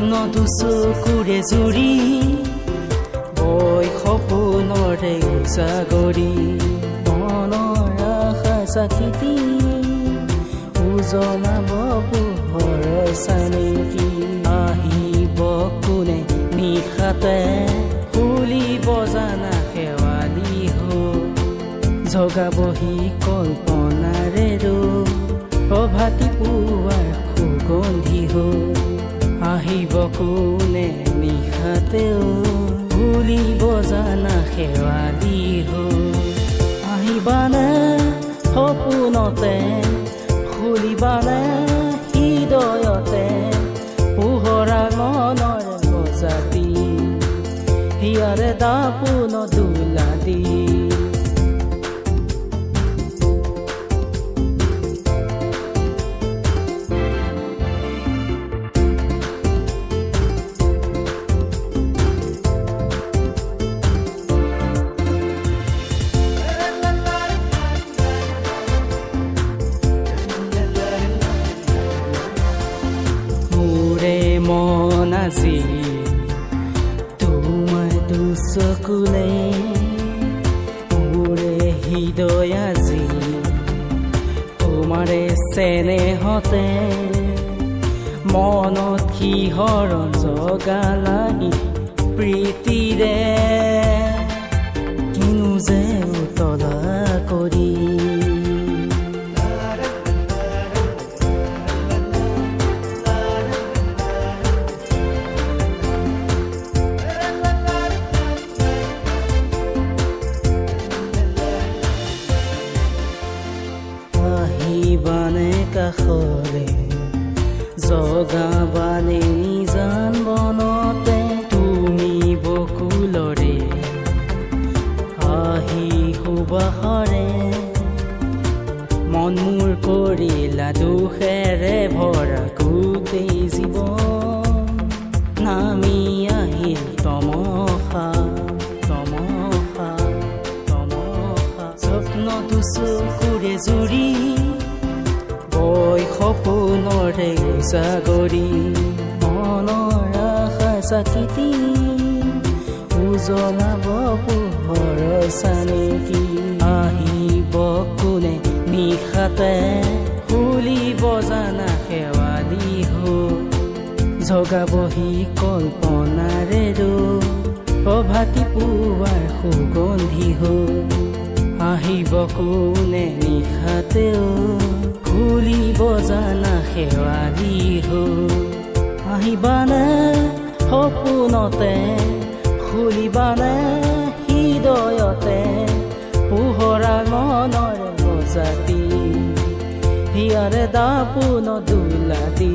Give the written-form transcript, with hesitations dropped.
স্বপ্নটো চকুৰে জুৰি বৈ সপোনৰে উজাগৰি মনৰ আশা চাকিতি উজলাব পোহৰ চানেকি আহিব কোনে নিশাতে ফুলিব জানা শেৱালি হৈ জগাবহি কল্পনাৰে প্ৰভাতী পুৱাৰ সুগন্ধি হৈ আহিব কোনে নিশাতেও ফুলিব জানা শেৱালি হৈ আহিবানে সপোনতে ফুলিবানে হৃদয়তে পোহৰা মনৰ বজাতি হিয়াৰে দাপোন দোলা দি মন আজি তোমায় দুচকুলে মোৰে হৃদয় আজি তোমাৰে চেনেহতে মনত শিহৰণ জগালাহি প্ৰীতিৰে কিনো যে উতলা কৰি আহিবানে কাষৰে জগাবানে নিজান বনতে তুমি বকুলৰে আহি সুবাসৰে মন মোৰ কৰিলা দুখেৰে ভৰা গোটেই জীৱন নামি আহিল তমসা তমসা তমসা স্বপ্নটো চকুৰে জুৰি বৈ সপোনৰে উজাগৰি মনৰ আশা চাকিতি উজলাব পোহৰ চানেকি আহিব কোনে নিশাতে ফুলিব জানা শেৱালি হৈ জগাবহি কল্পনাৰে প্ৰভাতী পুৱাৰ সুগন্ধি হৈ আহিব কোনে নিশাতেও ফুলিব জানা শেৱালি হৈ আহিবানে সপোনতে ফুলিবানে হৃদয়তে পোহৰা মনৰ বজাতি হিয়াৰে দাপোন দোলা দি